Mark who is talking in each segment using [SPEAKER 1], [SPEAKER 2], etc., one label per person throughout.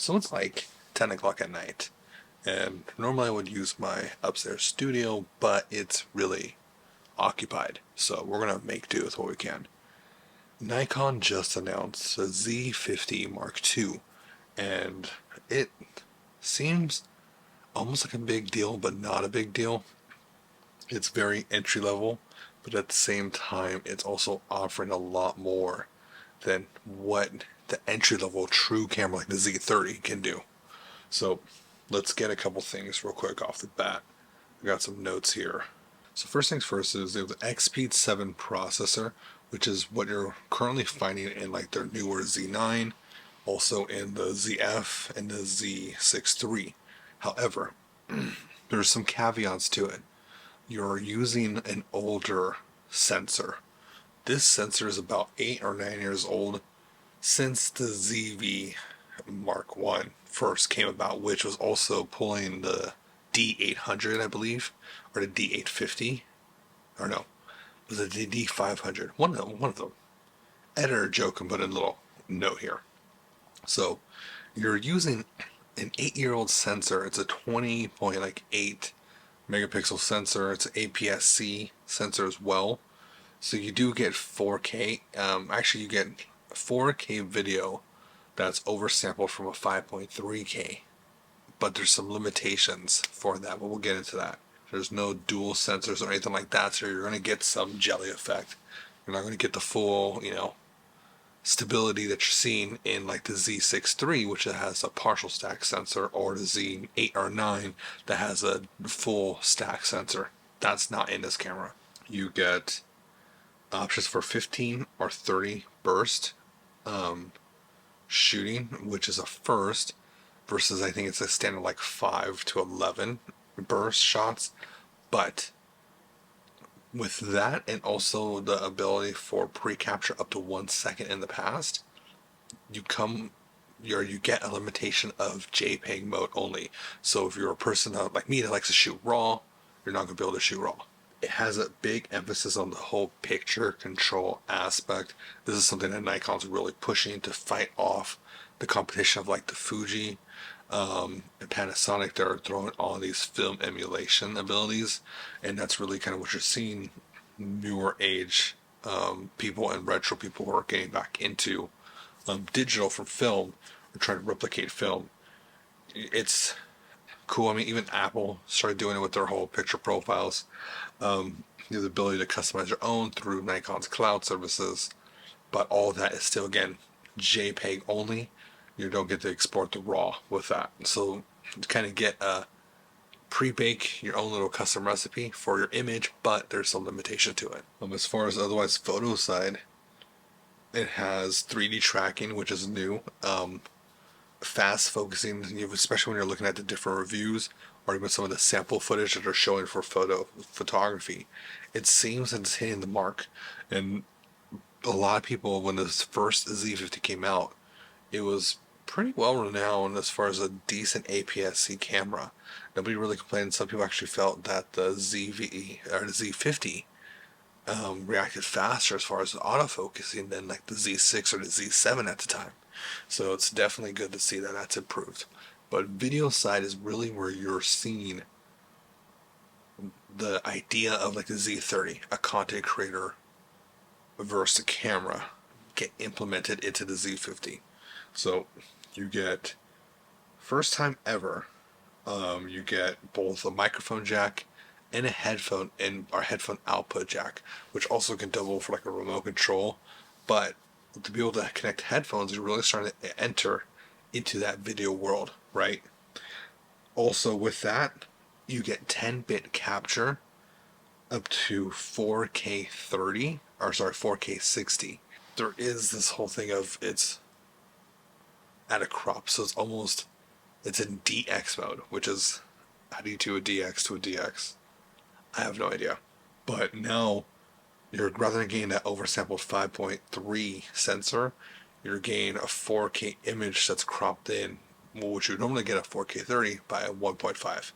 [SPEAKER 1] So it's like 10 o'clock at night, and normally I would use my upstairs studio, but it's really occupied, so we're gonna make do with what we can. Nikon just announced the Z50 Mark II, and it seems almost like a big deal, but not a big deal. It's very entry level, but at the same time, it's also offering a lot more than what the entry level true camera like the Z30 can do. So let's get a couple things real quick off the bat. I got some notes here. So first things first is they have the XP7 processor, which is what you're currently finding in like their newer Z9, also in the ZF and the Z63. However, there's some caveats to it. You're using an older sensor. This sensor is about 8 or 9 years old since the ZV Mark One first came about, which was also pulling the D800, I believe, or the D850, or no, was it the D500? One of them. Editor joke and put in a little note here. So you're using an 8-year-old sensor. It's a 20.8 megapixel sensor. It's an APS-C sensor as well. So you do get 4K. Actually, you get 4K video that's oversampled from a 5.3K. But there's some limitations for that, but we'll get into that. There's no dual sensors or anything like that, so you're going to get some jelly effect. You're not going to get the full, stability that you're seeing in like the Z63, which has a partial stack sensor, or the Z8 or 9 that has a full stack sensor. That's not in this camera. You get options for 15 or 30 burst shooting, which is a first, versus I think it's a standard like 5 to 11 burst shots. But with that, and also the ability for pre-capture up to 1 second in the past, you get a limitation of JPEG mode only. So if you're a person like me that likes to shoot raw, you're not going to be able to shoot raw. It has a big emphasis on the whole picture control aspect. This is something that Nikon's really pushing to fight off the competition of like the Fuji and Panasonic. They're throwing all these film emulation abilities, and that's really kind of what you're seeing newer age people and retro people who are getting back into digital from film or trying to replicate film. It's cool. I mean, even Apple started doing it with their whole picture profiles. You have the ability to customize your own through Nikon's cloud services, but all of that is still, again, JPEG only. You don't get to export the RAW with that. So you kind of get a pre-bake your own little custom recipe for your image, but there's some limitation to it. As far as otherwise photo side, it has 3D tracking, which is new. Fast focusing, especially when you're looking at the different reviews or even some of the sample footage that are showing for photography. It seems that it's hitting the mark. And a lot of people, when this first Z50 came out, it was pretty well renowned as far as a decent APS-C camera. Nobody really complained. Some people actually felt that the ZV or the Z50 reacted faster as far as autofocusing than like the Z6 or the Z7 at the time. So it's definitely good to see that that's improved. But video side is really where you're seeing the idea of like the Z30, a content creator versus a camera, get implemented into the Z50. So you get, first time ever, you get both a microphone jack and a headphone output jack, which also can double for like a remote control. But to be able to connect headphones, you're really starting to enter into that video world, right? Also with that, you get 10-bit capture up to 4K 30, or sorry, 4K 60. There is this whole thing of it's at a crop, so it's in DX mode, which is, how do you do a DX to a DX? I have no idea. But now, rather than getting that oversampled 5.3 sensor, you're getting a 4K image that's cropped in, which you would normally get a 4K 30 by a 1.5.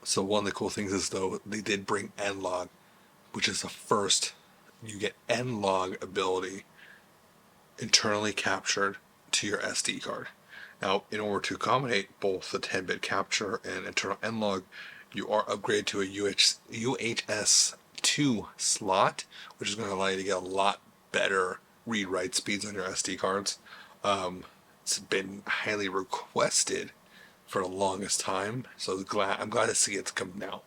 [SPEAKER 1] So one of the cool things is, though, they did bring N-Log, which is the first. You get N-Log ability internally captured to your SD card. Now, in order to accommodate both the 10-bit capture and internal N-Log, you are upgraded to a UHS-2 slot, which is going to allow you to get a lot better read-write speeds on your SD cards. It's been highly requested for the longest time, so I'm glad to see it's come now,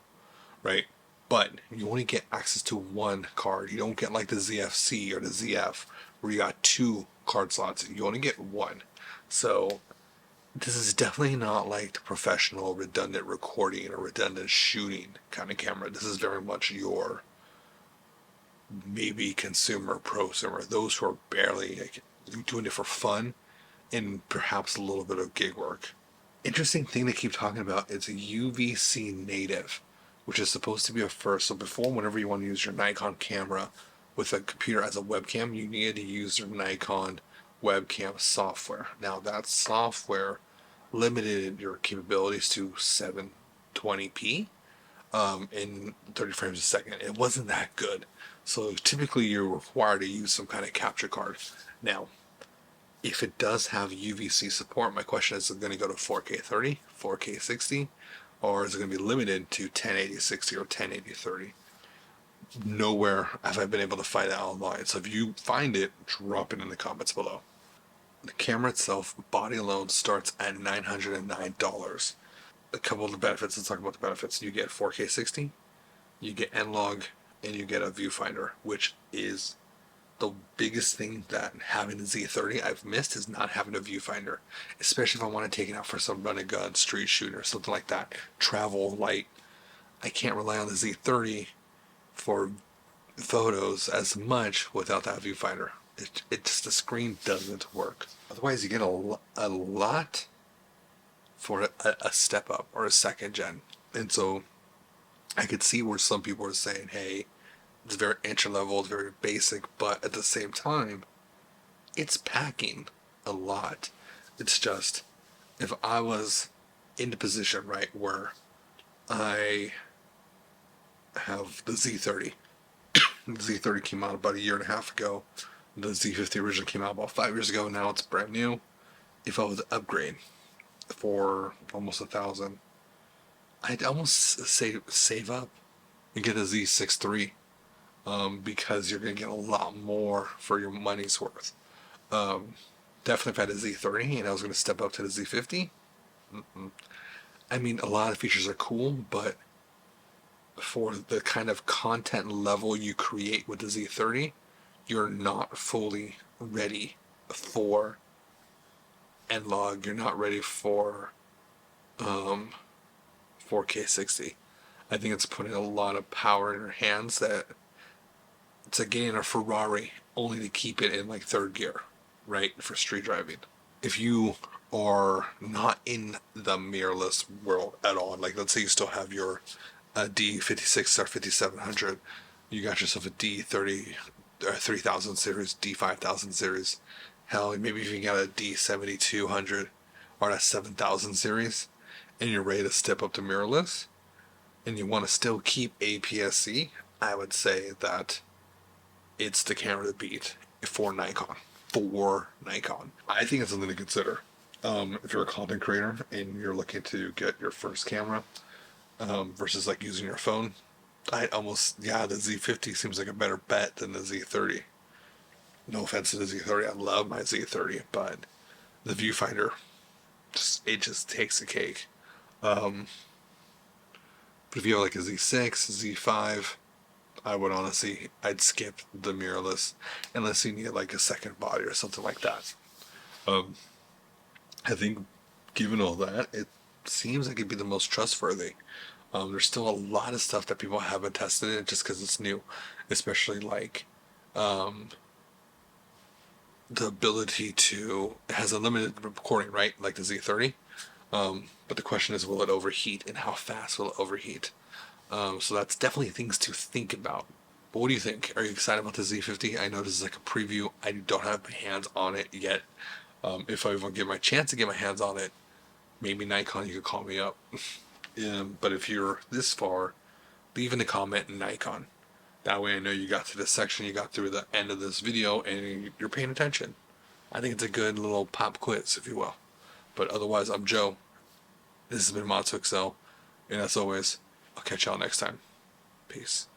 [SPEAKER 1] right? But you only get access to one card. You don't get like the ZFC or the ZF, where you got two card slots. You only get one. So this is definitely not like the professional redundant recording or redundant shooting kind of camera. This is very much your maybe consumer, prosumer, those who are barely like, doing it for fun and perhaps a little bit of gig work. Interesting thing they keep talking about is a UVC native, which is supposed to be a first. So before, whenever you want to use your Nikon camera with a computer as a webcam, you needed to use your Nikon webcam software. Now that software limited your capabilities to 720p in 30 frames a second. It wasn't that good. So typically you're required to use some kind of capture card. Now, if it does have UVC support, my question is it going to go to 4K 30, 4K 60, or is it going to be limited to 1080 60 or 1080 30? Nowhere have I been able to find that online. So if you find it, drop it in the comments below. The camera itself, body alone, starts at $909. A couple of the benefits, let's talk about the benefits. You get 4K 60, you get N-Log, and you get a viewfinder, which is the biggest thing that having the Z30 I've missed is not having a viewfinder, especially if I want to take it out for some run and gun, street shooting, or something like that. Travel light. I can't rely on the Z30 for photos as much without that viewfinder. It just, the screen doesn't work. Otherwise, you get a lot for a step up or a second gen. And so I could see where some people are saying, hey, it's very entry level, it's very basic, but at the same time, it's packing a lot. It's just, if I was in the position, right, where I have the Z30, the Z30 came out about a year and a half ago, the Z50 originally came out about 5 years ago, now it's brand new. If I was to upgrade for almost $1,000, I'd almost say save up and get a Z6 III, because you're going to get a lot more for your money's worth. Definitely if I had a Z30 and I was going to step up to the Z50, I mean, a lot of features are cool, but for the kind of content level you create with the Z30, you're not fully ready for N-Log. You're not ready for 4K 60. I think it's putting a lot of power in your hands that it's like getting a Ferrari only to keep it in like third gear, right, for street driving. If you are not in the mirrorless world at all, like let's say you still have your D56 or 5700, you got yourself a D30 or 3000 series, D5000 series, hell, maybe if you got a D7200 or a 7000 series, and you're ready to step up to mirrorless, and you want to still keep APS-C, I would say that it's the camera to beat for Nikon. I think it's something to consider. If you're a content creator and you're looking to get your first camera, versus like using your phone, the Z50 seems like a better bet than the Z30. No offense to the Z30, I love my Z30, but the viewfinder, it just takes the cake. But if you have like a Z6, Z5, I'd skip the mirrorless unless you need like a second body or something like that. I think given all that, it seems like it'd be the most trustworthy. There's still a lot of stuff that people haven't tested in just because it's new, especially like the ability to, it has a limited recording, right, like the Z30, but the question is, will it overheat and how fast will it overheat? So that's definitely things to think about. But what do you think? Are you excited about the Z50? I know this is like a preview. I don't have my hands on it yet. If I even get my chance to get my hands on it, maybe Nikon, you could call me up. But if you're this far, leave in a comment Nikon. That way I know you got to this section, you got through the end of this video, and you're paying attention. I think it's a good little pop quiz, if you will. But otherwise, I'm Joe. This has been Mod to Excel. And as always, I'll catch y'all next time. Peace.